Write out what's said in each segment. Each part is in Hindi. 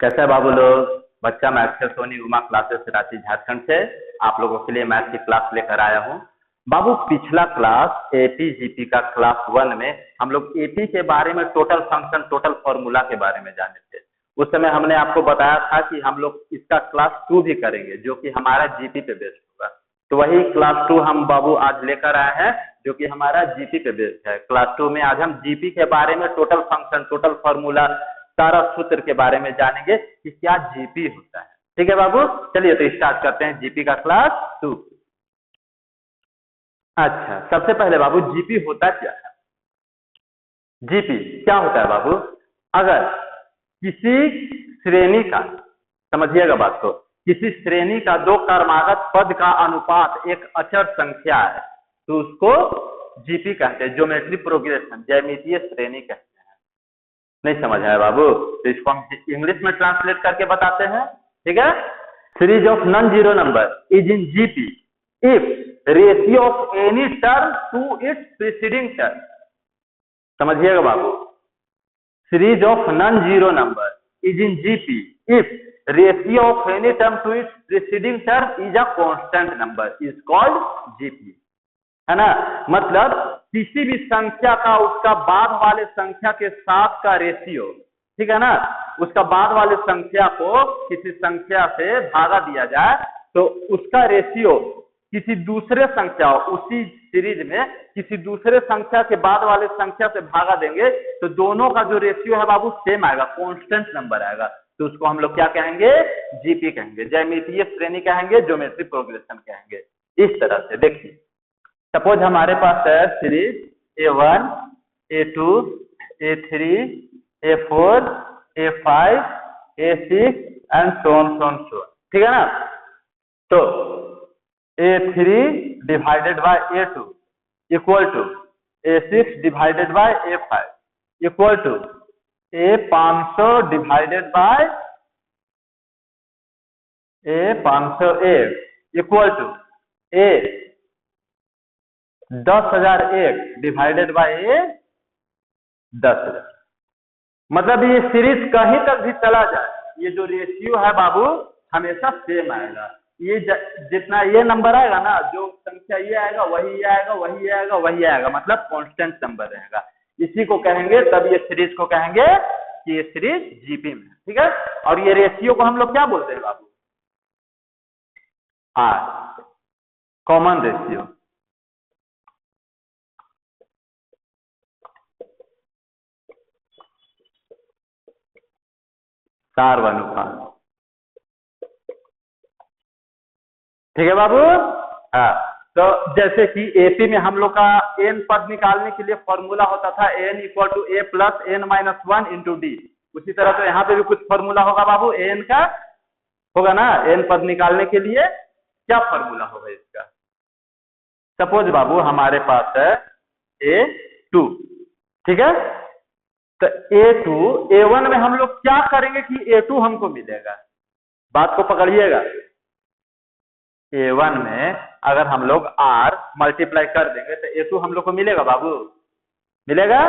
कैसे है बाबू लोग। बच्चा मैं अक्षर सोनी उमा क्लासेस रांची झारखंड से आप लोगों के लिए मैथ की क्लास लेकर आया हूँ। बाबू पिछला क्लास एपी जीपी का क्लास 1 में हम लोग एपी के बारे में टोटल फंक्शन टोटल फॉर्मूला के बारे में जाने थे। उस समय हमने आपको बताया था कि हम लोग इसका क्लास 2 भी करेंगे जो कि हमारा जीपी पे बेस्ड होगा। तो वही क्लास 2 हम बाबू आज लेकर आए हैं जो कि हमारा जीपी पे बेस्ड है। क्लास 2 में आज हम जीपी के बारे में टोटल फंक्शन टोटल फॉर्मूला सारा सूत्र के बारे में जानेंगे कि क्या जीपी होता है। ठीक है बाबू, चलिए तो स्टार्ट करते हैं जीपी का क्लास 2। अच्छा, सबसे पहले बाबू जीपी होता क्या है। जीपी क्या होता है बाबू, अगर किसी श्रेणी का, समझिएगा बात को, किसी श्रेणी का दो क्रमागत पद का अनुपात एक अचर संख्या है तो उसको जीपी कहते हैं, ज्योमेट्री प्रोग्रेशन, ज्यामितीय श्रेणी कहते हैं। नहीं समझ आया बाबू, तो इसको हम इंग्लिश में ट्रांसलेट करके बताते हैं। ठीक है, series of non zero number is in GP if ratio of any term to its preceding term. समझिएगा बाबू, series of non zero number is in GP if ratio of any term to its preceding term is a constant number is called GP, है ना। मतलब किसी भी संख्या का उसका बाद वाले संख्या के साथ का रेशियो, ठीक है ना, उसका बाद वाले संख्या को किसी संख्या से भागा दिया जाए तो उसका रेशियो किसी दूसरे संख्या, उसी सीरीज में किसी दूसरे संख्या के बाद वाले संख्या से भागा देंगे तो दोनों का जो रेशियो है बाबू सेम आएगा, कांस्टेंट नंबर आएगा। तो उसको हम लोग क्या कहेंगे, जीपी कहेंगे, ज्यामितीय श्रेणी कहेंगे, ज्योमेट्री प्रोग्रेशन कहेंगे। इस तरह से देखिए, सपोज हमारे पास है series A1, A2, A3, A4, A5, A6 and so on. ठीक है ना। तो A3 divided by A2 equal to A6 divided by A5 equal to A500 divided by A501 equal to A 10,001 divided by A 10,000। मतलब ये सीरीज कहीं तक भी चला जाए, ये जो रेशियो है बाबू हमेशा सेम आएगा। ये जितना ये नंबर आएगा ना, जो संख्या ये आएगा वही ये आएगा, वही ये आएगा, वही आएगा, मतलब कांस्टेंट नंबर रहेगा। इसी को कहेंगे, तब ये सीरीज को कहेंगे कि ये सीरीज जीपी में। ठीक है, और ये रेशियो को हम लोग क्या बोलते हैं बाबू, आर, कॉमन रेशियो। सार्वनुपात। ठीक है बाबू। हाँ, तो जैसे कि एपी में हम लोग का एन पद निकालने के लिए फॉर्मूला होता था n equal to a plus n minus 1 into d. उसी तरह तो यहाँ पे भी कुछ फॉर्मूला होगा बाबू, एन का होगा ना। एन पद निकालने के लिए क्या फॉर्मूला होगा इसका। सपोज बाबू हमारे पास है A2, ठीक है। तो A2, A1 में हम लोग क्या करेंगे कि A2 हमको मिलेगा, बात को पकड़िएगा। A1 में अगर हम लोग R मल्टीप्लाई कर देंगे तो A2 हम लोग को मिलेगा बाबू, मिलेगा।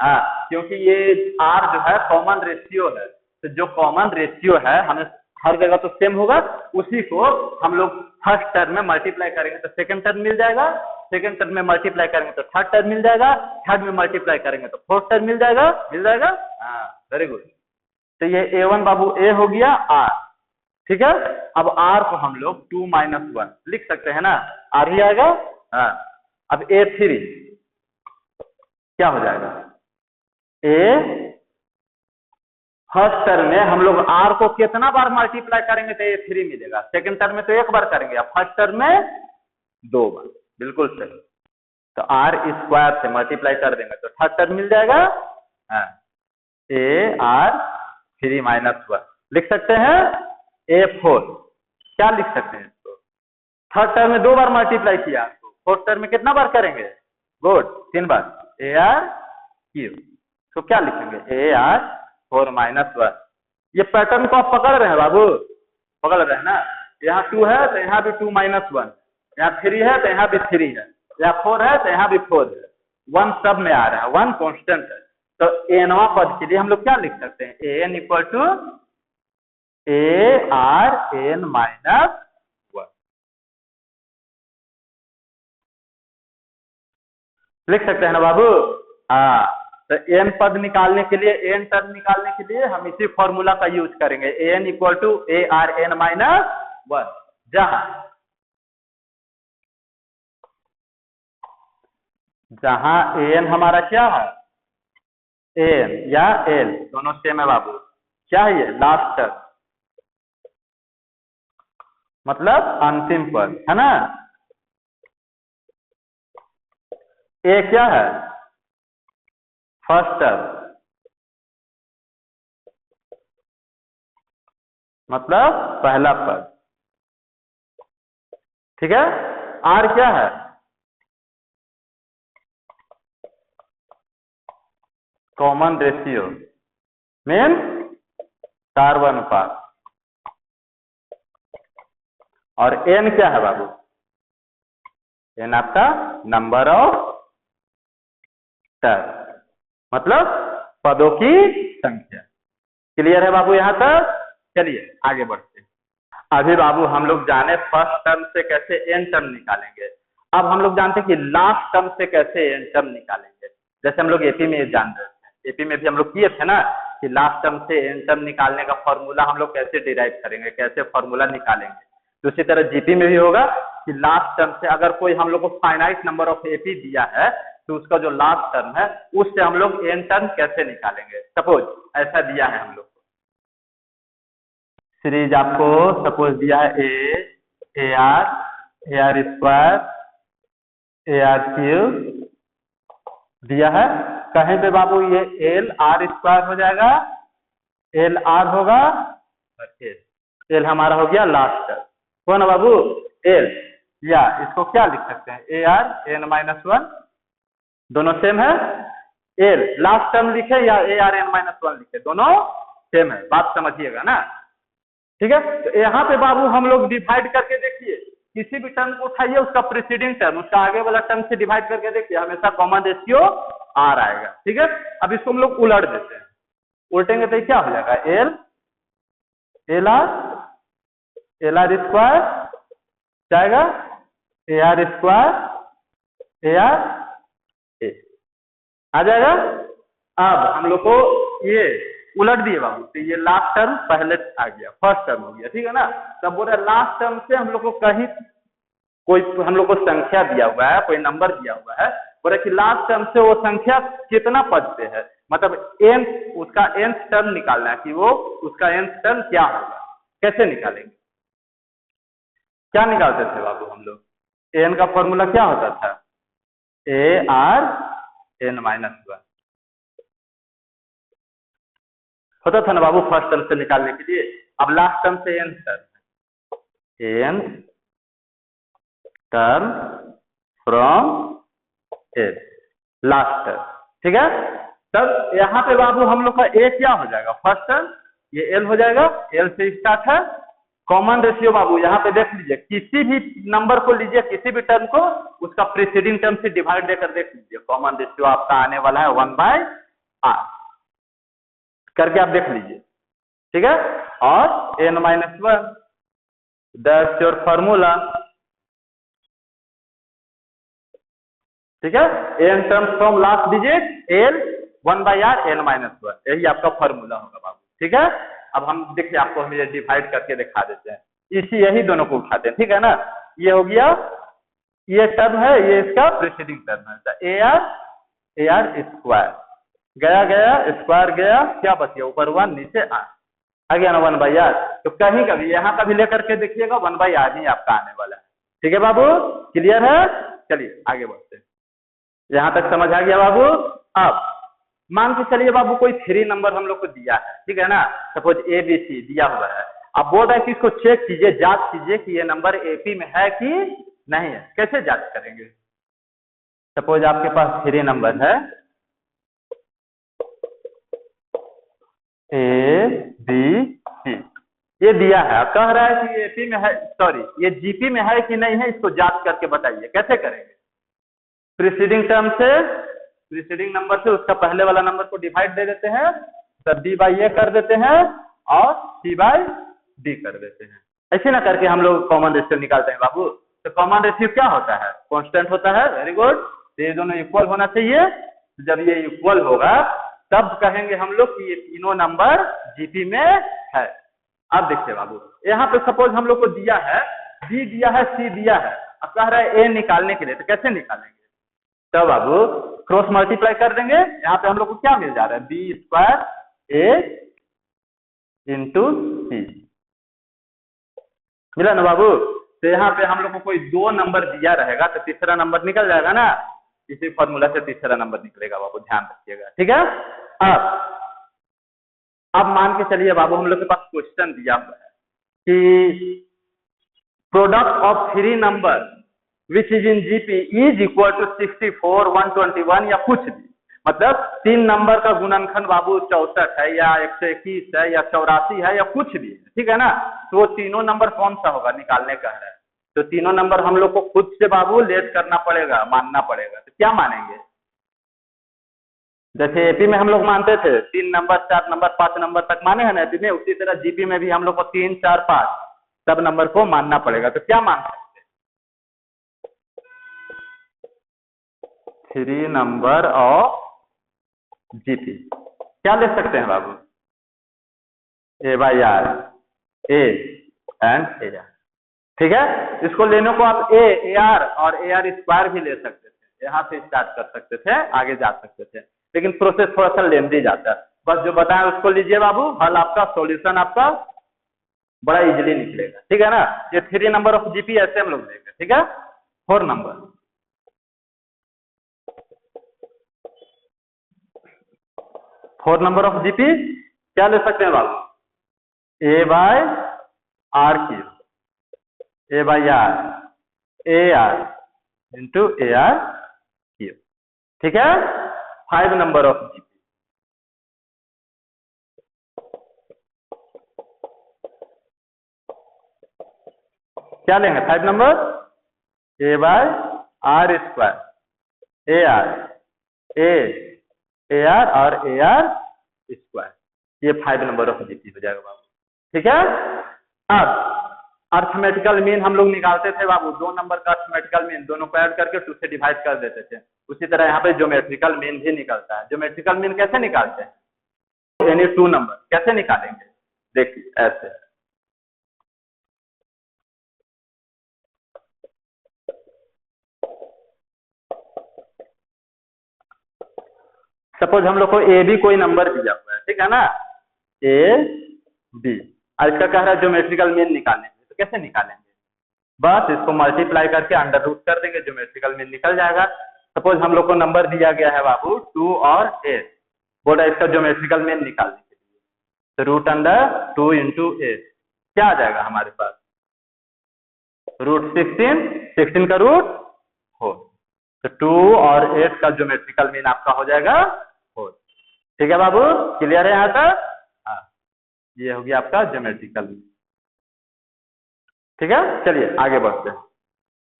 हाँ, क्योंकि ये R जो है कॉमन रेशियो है, तो जो कॉमन रेशियो है हमें हर जगह तो सेम होगा, उसी को हम लोग फर्स्ट टर्म में मल्टीप्लाई करेंगे तो सेकंड टर्म मिल जाएगा, सेकंड टर्म में मल्टीप्लाई करेंगे तो थर्ड टर्म मिल जाएगा, थर्ड में मल्टीप्लाई करेंगे तो फोर्थ टर्म मिल जाएगा, मिल जाएगा। हाँ, वेरी गुड। तो ये A1 बाबू A हो गया R, ठीक है। अब R को हम लोग 2 - 1 लिख सकते हैं ना, R ही आएगा। हाँ, अब A3 क्या हो जाएगा, A फर्स्ट टर्म में हम लोग R को कितना बार मल्टीप्लाई करेंगे तो A3 मिलेगा, सेकंड टर्म में तो एक बार करेंगे, फर्स्ट टर्म में 2 बार, बिल्कुल सही। तो R स्क्वायर से मल्टीप्लाई कर देंगे तो थर्ड टर्म मिल जाएगा। हाँ, AR3 - 1 लिख सकते हैं। A4 क्या लिख सकते हैं इसको, थर्ड टर्म में 2 बार मल्टीप्लाई किया तो फोर्थ टर्म में कितना बार करेंगे, गुड, 3 बार, AR3। तो क्या लिखेंगे, AR4 - 1। ये पैटर्न को आप पकड़ रहे हैं बाबू, पकड़ रहे हैं ना। यहाँ 2 है तो यहाँ भी 2 - 1, यहाँ 3 है तो यहाँ भी 3 है, यहाँ 4 है तो यहाँ भी 4 है, 1 सब में आ रहा है, 1 कांस्टेंट है। तो एनवा पद के लिए हम लोग क्या लिख सकते हैं, n equal to ARN minus 1। लिख सकते हैं ना बाबू? हाँ, तो n पद निकालने के लिए, n टर्म निकालने के लिए हम इसी फॉर्मूला का यूज करेंगे, an equal to ARN minus 1, जहां an हमारा क्या है, n या l दोनों सेम है बाबू। क्या है ये? लास्ट टर्म, मतलब अंतिम पद है ना। a क्या है? फर्स्ट टर्म, मतलब पहला पद, ठीक है। r क्या है? कॉमन रेशियो, मीन कार्बन अनुपात। और n क्या है बाबू? n आपका नंबर ऑफ टर्म, मतलब पदों की संख्या। क्लियर है बाबू यहाँ तक? चलिए आगे बढ़ते हैं। अभी बाबू हम लोग जाने फर्स्ट टर्म से कैसे n टर्म निकालेंगे। अब हम लोग जानते हैं कि लास्ट टर्म से कैसे n टर्म निकालेंगे। जैसे हम लोग एपी में जान रहे थे, एपी में भी हम लोग किए थे ना कि लास्ट टर्म से n टर्म निकालने का फॉर्मूला हम लोग कैसे डिराइव करेंगे, कैसे फॉर्मूला निकालेंगे। तो उसी तरह जीपी में भी होगा कि लास्ट टर्म से अगर कोई हम लोग को फाइनाइट नंबर ऑफ एपी दिया है तो उसका जो लास्ट टर्म है उससे हम लोग n टर्म कैसे निकालेंगे। सपोज ऐसा दिया है हम लोग को सीरीज, आपको सपोज दिया है AR स्क्वायर AR क्यूब दिया है। कहीं पे बाबू ये LR स्क्वायर हो जाएगा, LR होगा और L हमारा हो गया लास्ट टर्म, हो ना बाबू L, या इसको क्या लिख सकते हैं ARN माइनस 1, दोनों सेम है। L लास्ट टर्म लिखे या ARN माइनस 1 लिखे, दोनों सेम है, बात समझिएगा ना, ठीक है। तो यहाँ पे बाबू हम लोग डिवाइड करके देखिए, किसी भी टर्म को उठाइए उसका प्रीसीडिंग टर्म उसका आगे वाला टर्म से डिवाइड करके देखिए, हमेशा कॉमन रेशियो R आएगा, ठीक है। अब इसको हम लोग उलट देते हैं, उल्टेंगे तो क्या हो जाएगा LR स्क्वायर जाएगा AR स्क्वायर AR आ जाएगा। अब हम लोग को ये उलट दिए बाबू, तो ये लास्ट टर्म पहले आ गया, फर्स्ट टर्म हो गया, ठीक है ना। तब बोल रहे लास्ट टर्म से हम लोग को कहीं कोई हम लोग को संख्या दिया हुआ है, कोई नंबर दिया हुआ है, बोल रहे कि लास्ट टर्म से वो संख्या कितना पद पे है, मतलब n उसका nth टर्म निकालना है कि वो उसका nth टर्म क्या होगा। कैसे निकालेंगे, क्या निकालते थे बाबू हम लोग? n का फॉर्मूला क्या होता था? ARN माइनस 1 होता था ना बाबू फर्स्ट टर्म से निकालने के लिए। अब लास्ट टर्म से n term from n last term, ठीक है। तब यहाँ पे बाबू हम लोग का a क्या हो जाएगा? फर्स्ट टर्म, ये l हो जाएगा, l से स्टार्ट है। कॉमन रेशियो बाबू यहाँ पे देख लीजिए, किसी भी नंबर को लीजिए, किसी भी टर्म को उसका प्रीसीडिंग टर्म से डिवाइड देकर देख लीजिए, कॉमन रेशियो आपका आने वाला है 1/r करके आप देख लीजिए, ठीक है। और n minus 1 that's your formula, ठीक है। n terms from last digit l 1/r n minus 1, यही आपका फॉर्मूला होगा बाबू, ठीक है। अब हम देखिए, आपको हम ये डिवाइड करके दिखा देते हैं, यही दोनों को उठाते हैं, ठीक है ना। ये हो गया, ये टर्म है, ये इसका प्रीसीडिंग टर्म है, AR स्क्वायर गया स्क्वायर गया, क्या बच गया? ऊपर 1 नीचे आ गया ना 1/r। तो कहीं का भी यहाँ का भी लेकर के देखिएगा 1/r ही आपका आने वाला है, ठीक है बाबू। क्लियर है? चलिए आगे बढ़ते हैं, यहाँ तक समझ आ गया बाबू। अब मान के चलिए बाबू कोई 3 नंबर हम लोग को दिया है, ठीक है ना, सपोज ABC दिया हुआ है। अब बोल रहा है कि इसको चेक कीजिए, जांच कीजिए कि ये नंबर AP में है कि नहीं है। कैसे जांच करेंगे? सपोज आपके पास 3 नंबर है ABC, ये दिया है, कह रहा है कि AP में है, सॉरी ये GP में है कि नहीं है, इसको जांच करके बताइए। कैसे करेंगे? प्रीसीडिंग टर्म से, प्रीसीडिंग नंबर से उसका पहले वाला नंबर को डिवाइड दे देते हैं, तब D/A कर देते हैं और C/A डी कर देते हैं। ऐसे ना करके हम लोग कॉमन रेशियो निकालते हैं बाबू। तो कॉमन रेशियो क्या होता है? कांस्टेंट होता है। Very good. तो ये दोनों इक्वल होना चाहिए। जब ये इक्वल होगा तब कहेंगे हम लोग कि ये तीनों नंबर जीपी में है। अब देखिए बाबू, यहाँ पे सपोज हम लोग को दिया है बी दिया है, सी दिया है, अब कह रहा है ए निकालने के लिए, तो कैसे निकालेंगे? तो बाबू क्रॉस मल्टीप्लाई कर देंगे। यहाँ पे हम लोग को क्या मिल जा रहा है? बी स्क्वायर ए इंटू सी मिला ना बाबू। तो यहाँ पे हम लोग को कोई दो नंबर दिया रहेगा तो तीसरा नंबर निकल जाएगा ना, इसी फॉर्मूला से तीसरा नंबर निकलेगा बाबू, ध्यान रखिएगा। ठीक है। अब मान के चलिए बाबू, हम लोग के पास क्वेश्चन दिया हुआ है कि product of three number which is in GP is equal to 64, 121 या कुछ भी, मतलब तीन नंबर का गुणनखंड बाबू 64 है या 121 है या 84 है या कुछ भी है। ठीक है ना। तो वो तीनों नंबर कौन सा होगा निकालने का है। तो तीनों नंबर हम लोग को खुद से बाबू लेट करना पड़ेगा, मानना पड़ेगा। तो क्या मानेंगे? जैसे एपी में हम लोग मानते थे 3 नंबर 4 नंबर 5 नंबर तक माने हैं ना एपी में, उसी तरह जीपी में भी हम लोग को 3 4 5 सब नंबर को मानना पड़ेगा। तो क्या मान सकते हैं? 3 नंबर ऑफ जीपी क्या ले सकते हैं बाबू? A by R, A and A R. ठीक है। इसको लेने को आप ए आर और ए आर स्क्वायर भी ले सकते थे, यहाँ से स्टार्ट कर सकते थे, आगे जा सकते थे, लेकिन प्रोसेस थोड़ा सा लेंदी जाता है। बस जो बताएं उसको लीजिए बाबू, हल आपका, सॉल्यूशन आपका बड़ा इजीली निकलेगा। ठीक है ना। ये 3 नंबर ऑफ जीपी ऐसे हम लोग देंगे। ठीक है। 4 नंबर, 4 नंबर ऑफ जीपी क्या ले सकते हैं बाबू? A by R cube, A by R, A R into A are cube. ठीक है। 5 नंबर ऑफ जीपी क्या लेंगे? 5 number A by R square, A R, A R और ए आर स्क्वायर, ये 5 नंबर ऑफ जीपी हो जाएगा बाबू। ठीक है। अब अर्थमेटिकल मीन हम लोग निकालते थे बाबू, 2 नंबर का अर्थमेटिकल मीन, दोनों को ऐड करके 2 से डिवाइड कर देते थे। उसी तरह यहाँ पे ज्योमेट्रिकल मीन भी निकलता है। ज्योमेट्रिकल मीन कैसे निकालते हैं? यानी 2 नंबर कैसे निकालेंगे? देखिए ऐसे, सपोज हम लोग को ए बी कोई नंबर दिया हुआ है। ठीक है ना। ए बी, और इसका कह रहा है ज्योमेट्रिकल मीन निकालने, तो कैसे निकालेंगे? बस इसको मल्टीप्लाई करके अंडर रूट कर देंगे, ज्योमेट्रिकल मीन निकल जाएगा। सपोज हम लोग को नंबर दिया गया है बाबू 2 और 8, बोला इसका ज्योमेट्रिकल मीन निकालने के लिए, तो रूट अंडर 2 इंटू 8 क्या आ जाएगा हमारे पास? रूट 16, 16 का रूट 4, तो 2 और 8 का ज्योमेट्रिकल मीन आपका हो जाएगा 4। ठीक है बाबू, क्लियर है यहाँ तक? हाँ, ये हो गया आपका ज्योमेट्रिकल मीन। ठीक है। चलिए आगे बढ़ते हैं।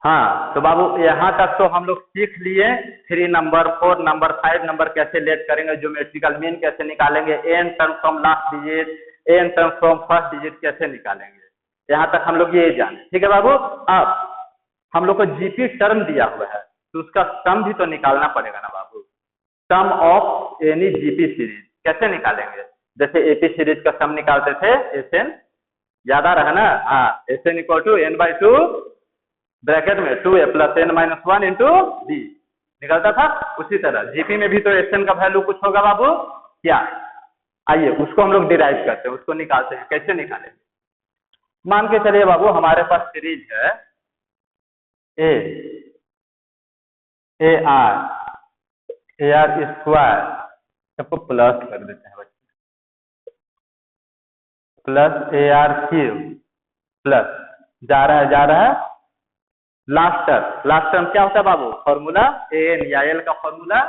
हाँ तो बाबू यहाँ तक तो हम लोग सीख लिए 3 नंबर 4 नंबर 5 नंबर कैसे लेट करेंगे, ज्योमेट्रिकल मीन कैसे निकालेंगे, n term from last digit, n term from first digit कैसे निकालेंगे, यहाँ तक हम लोग ये जाने। ठीक है बाबू। अब हम लोग को जीपी टर्म दिया हुआ है तो उसका सम भी तो निकालना पड़ेगा ना बाबू। Sum of any GP series कैसे निकालेंगे? जैसे एपी सीरीज का सम निकालते थे, एसएन याद आ रहा है ना। हाँ, SN equal to n by 2 bracket में 2a plus n minus 1 into d निकलता था। उसी तरह जीपी में भी तो एसएन का वैल्यू कुछ होगा बाबू, क्या? आइए उसको हम लोग डिराइव करते हैं, उसको निकालते हैं। कैसे निकालेंगे? मान के चलिए बाबू हमारे पास सीरीज है ए आर स्क्वायर, सबको प्लस कर देते हैं बच्चे, plus a are cube plus जा रहा है लास्ट टर्म क्या होता है बाबू? फॉर्मूला ए एन या एल का formula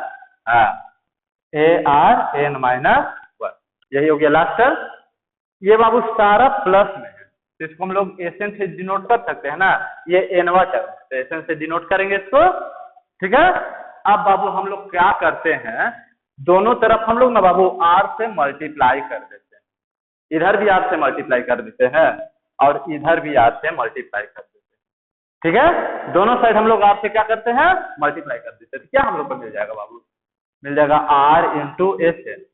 a are N minus 1, यही हो गया लास्ट टर्म। ये बाबू सारा प्लस में है तो इसको हम लोग एसएन से डिनोट कर सकते हैं ना, ये एनवा टर्म है तो एसएन से डिनोट करेंगे इसको। ठीक है। अब बाबू हम लोग क्या करते हैं, दोनों तरफ हम लोग ना बाबू आर से मल्टीप्लाई कर देते हैं। इधर भी आर से मल्टीप्लाई कर देते हैं और इधर भी आर से मल्टीप्लाई कर देते हैं। ठीक है, दोनों साइड हम लोग आर से क्या करते हैं, मल्टीप्लाई कर देते हैं। तो क्या हम लोग को मिल जाएगा बाबू, मिल जाएगा आर इंटू एस एन।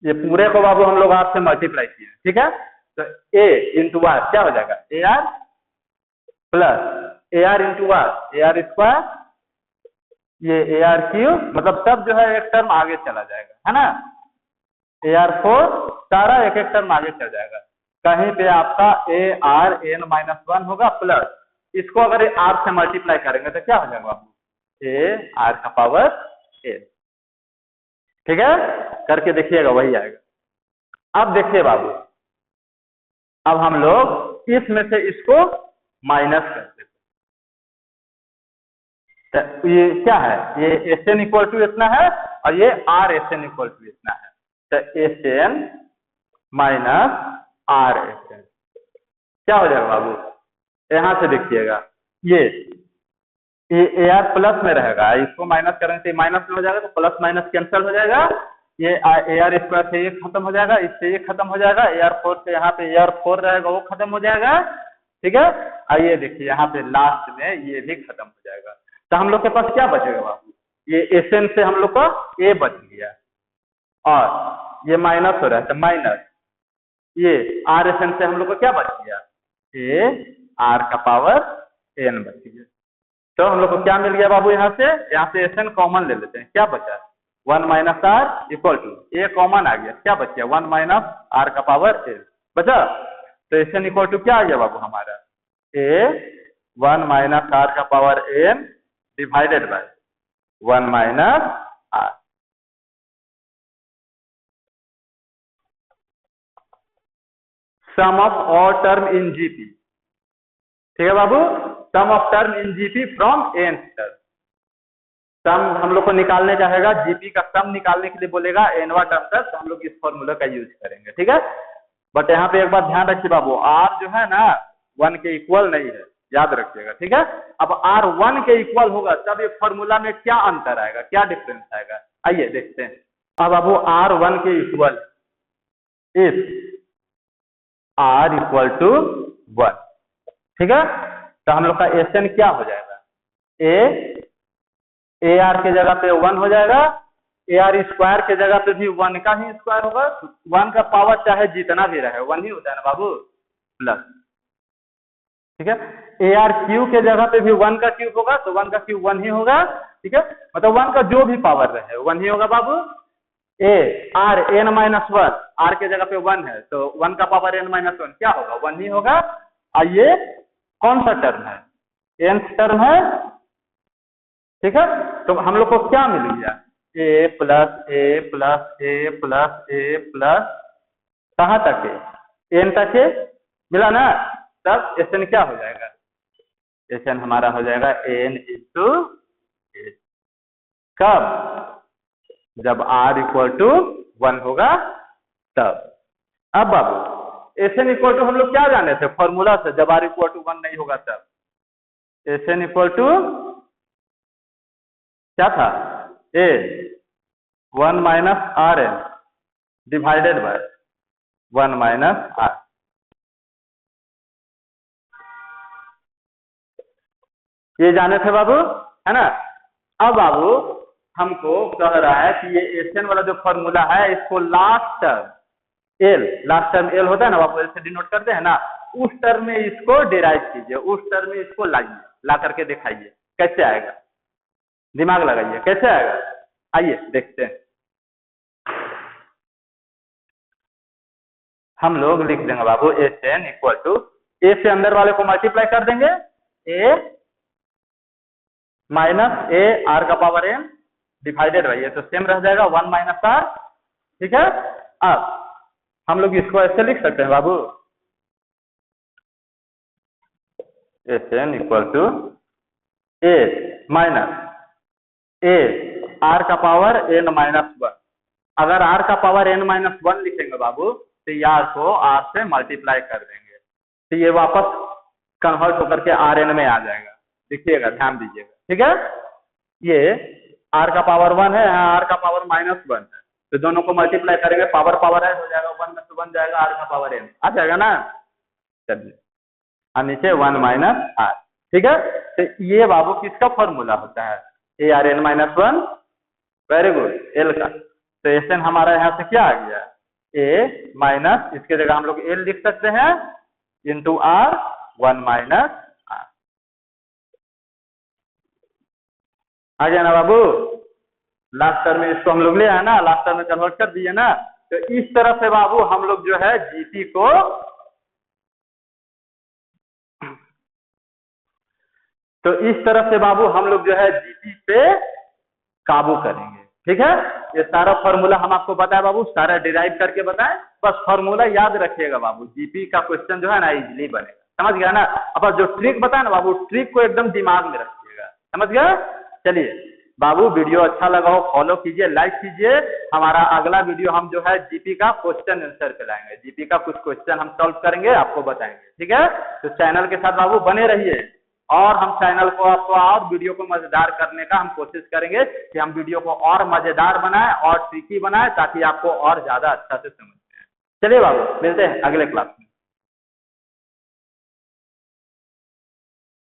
ये पूरे को बाबू हम लोग आर से मल्टीप्लाई किए। ठीक है, तो ए इंटू आर क्या हो जाएगा, a r plus a are into r, A r square, ये ए आर क्यूब, मतलब सब जो है एक टर्म आगे चला जाएगा, है ना। ए आर फोर, सारा एक एक टर्म आगे चल जाएगा। कहीं पे आपका a are N minus one होगा प्लस, इसको अगर आर से मल्टीप्लाई करेंगे तो क्या हो जाएगा बाबू, ए आर का पावर एन। ठीक है, करके देखिएगा वही आएगा। अब देखिए बाबू, अब हम लोग इसमें से इसको माइनस कर देते। तो ये क्या है, ये एस एन इक्वल टू इतना है और ये r s N equal to इतना है। तो s n minus r s n क्या हो जाएगा बाबू, यहां से देखिएगा ये ए आर प्लस में रहेगा, इसको माइनस करेंगे तो माइनस में हो जाएगा, तो प्लस माइनस कैंसिल हो जाएगा। ये ए आर स्क्वायर से ये खत्म हो जाएगा, इससे ये खत्म हो जाएगा, ए आर फोर से यहाँ पे ए आर फोर रहेगा वो खत्म हो जाएगा। ठीक है, आइए देखिए यहाँ पे लास्ट में ये भी खत्म हो जाएगा। तो हम लोग के पास क्या बचेगा बाबू, ये एस एन से हम लोग का ए बच गया और ये माइनस हो रहा है तो माइनस, ये आर एस एन से हम लोग को क्या बच गया, ए आर का पावर एन बच गया। तो हम लोग को क्या मिल गया बाबू, यहाँ से एस एन कॉमन ले लेते हैं, क्या बचा, one minus R equal to A common आ गया, क्या बच गया, वन माइनस आर का पावर एन बचा। तो एस एन इक्वल टू क्या आ गया बाबू हमारा, ए वन माइनस आर का power N divided by one minus R. Sum of all term in GP. ठीक है बाबू, sum of term in GP from N term. Sum हम लोग को निकालने का हैगा, जीपी का सम निकालने के लिए बोलेगा एनवा टर्म तक, तो हम लोग इस फॉर्मूला का यूज करेंगे। ठीक है, बट यहाँ पे एक बात ध्यान रखिए बाबू, आर जो है ना वन के इक्वल नहीं है, याद रखिएगा। ठीक है, अब आर वन के इक्वल होगा तब ये फॉर्मूला में क्या अंतर आएगा, क्या डिफरेंस आएगा, आइए देखते हैं। अब बाबू आर वन के equal, if r equal to one, ठीक है, तो हम लोग का एस एन क्या हो जाएगा, ए आर के जगह पे वन हो जाएगा, ए आर स्क्वायर के जगह पे भी वन का ही स्क्वायर होगा, वन का पावर चाहे जितना भी रहे वन ही होता है ना बाबू, प्लस। ठीक है, ए आर क्यू के जगह पे भी वन का क्यूब होगा तो वन का क्यूब वन ही होगा। ठीक है, मतलब वन का जो भी पावर रहे वन ही होगा बाबू। A are N minus one, R के जगह पे वन है तो वन का पावर एन माइनस वन क्या होगा, वन ही होगा। और ये कौन सा टर्म है, nth टर्म है। ठीक है, तो हम लोग को क्या मिल गया, ए प्लस ए प्लस ए प्लस ए प्लस कहाँ तक है, एन तक है, मिला ना। तब एस एन क्या हो जाएगा, एस एन हमारा हो जाएगा एन इंटू ए। कब, जब आर इक्वल टू वन होगा तब। अब बाबू एस एन इक्वल टू हम लोग क्या जाने थे फॉर्मूला से, जब आर इक्वल टू वन नहीं होगा तब एस एन इक्वल टू क्या था, A one minus R N divided by one minus R. ये जाने थे बाबू, है ना। अब बाबू हमको कह रहा है कि ये एस एन वाला जो फॉर्मूला है इसको last term L, last term L होता है ना बाबू, एल से डिनोट करते हैं ना, उस टर्म में इसको डिराइव कीजिए, उस टर्म में इसको लाइए, ला करके दिखाइए कैसे आएगा, दिमाग लगाइए कैसे आएगा, आइए देखते हैं। हम लोग लिख देंगे बाबू एस एन इक्वल टू, ए से अंदर वाले को मल्टीप्लाई कर देंगे, ए माइनस ए आर का पावर एन डिवाइडेड बाई, तो सेम रह जाएगा वन माइनस आर। ठीक है, अब हम लोग इसको ऐसे लिख सकते हैं बाबू, S N equal to A minus A R का पावर एन माइनस वन। अगर आर का पावर एन माइनस वन लिखेंगे बाबू तो यार को आर से मल्टीप्लाई कर देंगे तो ये वापस कन्वर्ट होकर के आर एन में आ जाएगा। देखिएगा, ध्यान दीजिएगा। ठीक है, ये आर का पावर वन है, यहाँ आर का पावर माइनस वन है, तो दोनों को मल्टीप्लाई करेंगे, पावर पावर ऐड हो जाएगा, 1 में से 1 जाएगा, r का पावर n आ जाएगा ना। चलिए और नीचे 1 माइनस r, ठीक है। तो ये बाबू किसका फॉर्मूला होता है, a are N minus 1, very good, l का। तो एस एन हमारा यहाँ से क्या आ गया, ए माइनस, इसके जगह हम लोग एल लिख सकते हैं, इंटू आर 1 माइनस आर, आ गया ना बाबू। लास्ट टर्म में इसको हम लोग ले आए ना, लास्ट टर्म में कन्वर्ट कर दिए ना। तो इस तरह से बाबू हम लोग जो है जीपी को, तो इस तरह से बाबू हम लोग जो है जीपी पे काबू करेंगे, ठीक है। ये सारा फॉर्मूला हम आपको बताए बाबू, सारा डिराइव करके बताएं, बस फॉर्मूला याद रखिएगा बाबू, जीपी का क्वेश्चन जो है ना इजीली बनेगा, समझ गया ना। अब जो ट्रिक बताया ना बाबू, ट्रिक को एकदम दिमाग में रखिएगा, समझ गया। चलिए बाबू, वीडियो अच्छा लगा हो फॉलो कीजिए, लाइक कीजिए। हमारा अगला वीडियो हम जो है जीपी का क्वेश्चन आंसर पे लाएंगे, जीपी का कुछ क्वेश्चन हम सॉल्व करेंगे, आपको बताएंगे, ठीक है। तो चैनल के साथ बाबू बने रहिए, और हम चैनल को आपको और वीडियो को मजेदार करने का हम कोशिश करेंगे कि हम वीडियो को और मजेदार बनाएं और ट्रिकी बनाएं, ताकि आपको और ज्यादा अच्छा से समझ में आए। चलिए बाबू, मिलते हैं अगले क्लास में।